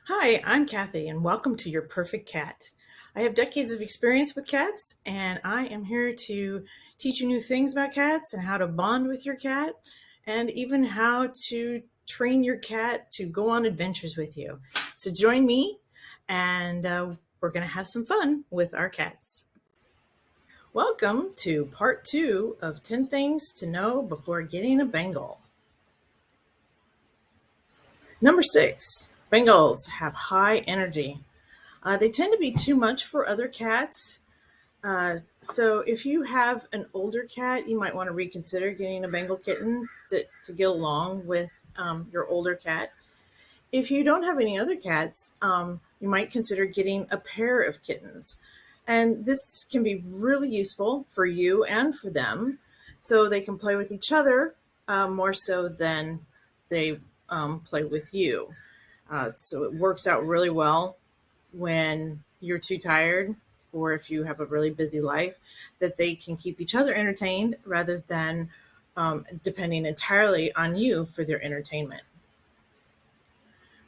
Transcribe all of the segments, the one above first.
Hi, I'm Kathy, and welcome to Your Perfect Cat. I have decades of experience with cats, and I am here to teach you new things about cats and how to bond with your cat, and even how to train your cat to go on adventures with you. So join me, and we're going to have some fun with our cats. Welcome to part 2 of 10 things to know before getting a Bengal. Number 6, Bengals have high energy. They tend to be too much for other cats. So if you have an older cat, you might want to reconsider getting a Bengal kitten to get along with your older cat. If you don't have any other cats, you might consider getting a pair of kittens. And this can be really useful for you and for them, so they can play with each other more so than they play with you. So it works out really well when you're too tired or if you have a really busy life, that they can keep each other entertained rather than depending entirely on you for their entertainment.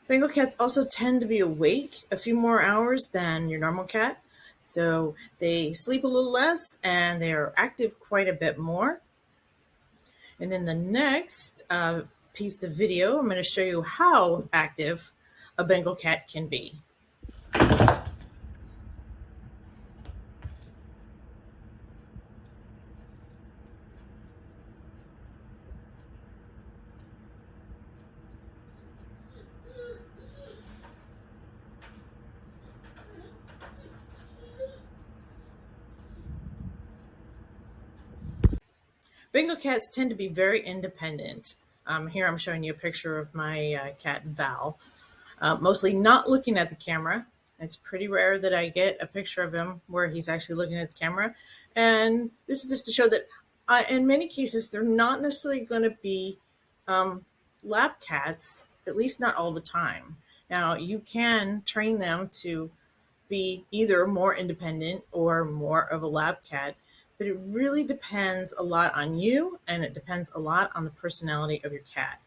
Bengal cats also tend to be awake a few more hours than your normal cat, so they sleep a little less and they are active quite a bit more. And in the next piece of video, I'm going to show you how active a Bengal cat can be. Bengal cats tend to be very independent. Here I'm showing you a picture of my cat Val, mostly not looking at the camera. It's pretty rare that I get a picture of him where he's actually looking at the camera. And this is just to show that in many cases, they're not necessarily going to be lap cats, at least not all the time. Now, you can train them to be either more independent or more of a lab cat, but it really depends a lot on you and it depends a lot on the personality of your cat.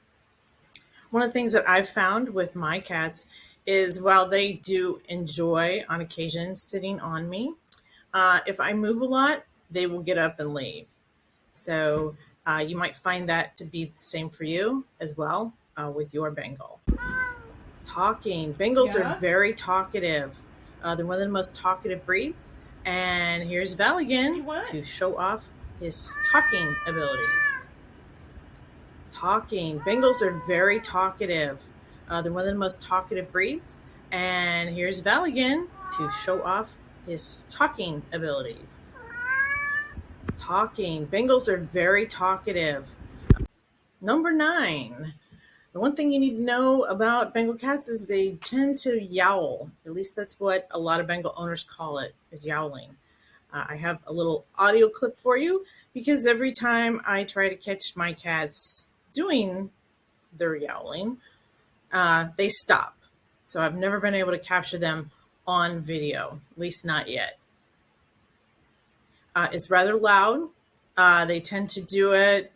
One of the things that I've found with my cats is while they do enjoy on occasion sitting on me, if I move a lot, they will get up and leave. So you might find that to be the same for you as well with your Bengal. Talking. Bengals are very talkative. They're one of the most talkative breeds. And here's Val again to show off his talking abilities. Talking. Bengals are very talkative. They're one of the most talkative breeds. And here's Val again to show off his talking abilities. Talking. Bengals are very talkative. Number 9. The one thing you need to know about Bengal cats is they tend to yowl. At least that's what a lot of Bengal owners call it, is yowling. I have a little audio clip for you because every time I try to catch my cats doing their yowling, they stop. So I've never been able to capture them on video, at least not yet. It's rather loud. They tend to do it.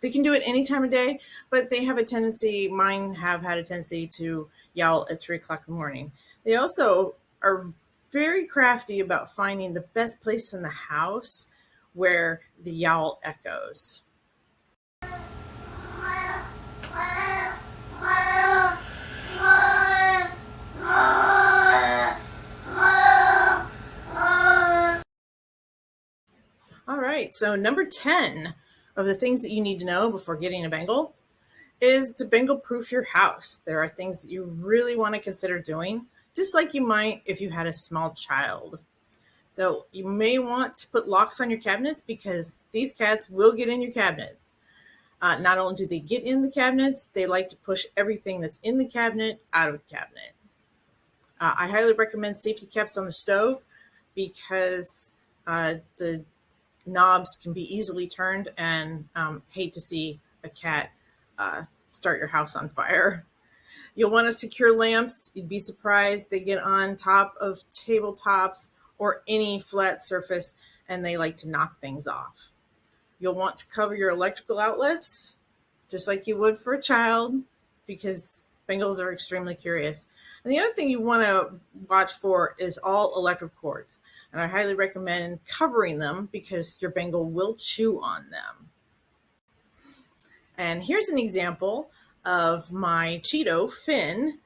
They can do it any time of day, but they have a tendency, mine have had a tendency to yowl at 3 o'clock in the morning. They also are very crafty about finding the best place in the house where the yowl echoes. All right, so number 10 of the things that you need to know before getting a Bengal is to Bengal proof your house. There are things that you really want to consider doing, just like you might if you had a small child. So you may want to put locks on your cabinets because these cats will get in your cabinets. Not only do they get in the cabinets, they like to push everything that's in the cabinet out of the cabinet. I highly recommend safety caps on the stove because the knobs can be easily turned, and hate to see a cat start your house on fire. You'll want to secure lamps. You'd be surprised. They get on top of tabletops or any flat surface, and they like to knock things off. You'll want to cover your electrical outlets, just like you would for a child, because Bengals are extremely curious. And the other thing you want to watch for is all electric cords. And I highly recommend covering them because your Bengal will chew on them. And here's an example of my Cheeto, Finn,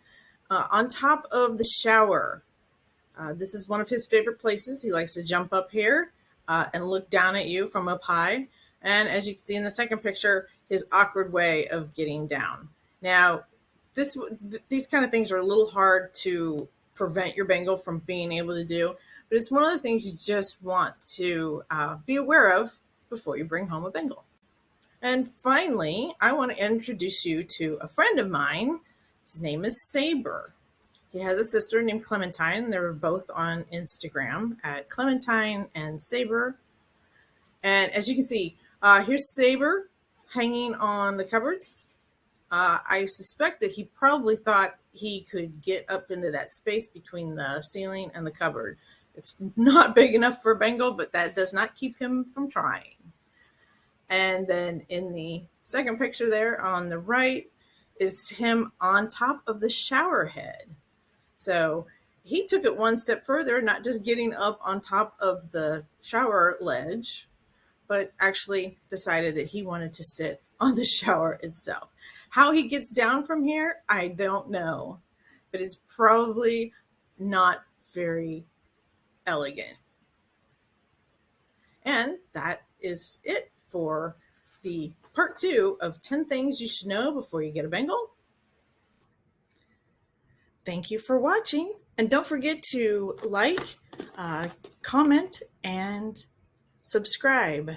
on top of the shower. This is one of his favorite places. He likes to jump up here and look down at you from up high. And as you can see in the second picture, his awkward way of getting down. Now, these kind of things are a little hard to prevent your Bengal from being able to do, but it's one of the things you just want to be aware of before you bring home a Bengal. And finally, I want to introduce you to a friend of mine. His name is Saber. He has a sister named Clementine. They're both on Instagram at Clementine and Saber. And as you can see, here's Saber hanging on the cupboards. I suspect that he probably thought he could get up into that space between the ceiling and the cupboard. It's not big enough for a Bengal, but that does not keep him from trying. And then in the second picture there on the right is him on top of the shower head. So he took it one step further, not just getting up on top of the shower ledge, but actually decided that he wanted to sit on the shower itself. How he gets down from here, I don't know, but it's probably not very elegant. And that is it for the part 2 of 10 things you should know before you get a Bengal. Thank you for watching, and don't forget to like, comment, and subscribe.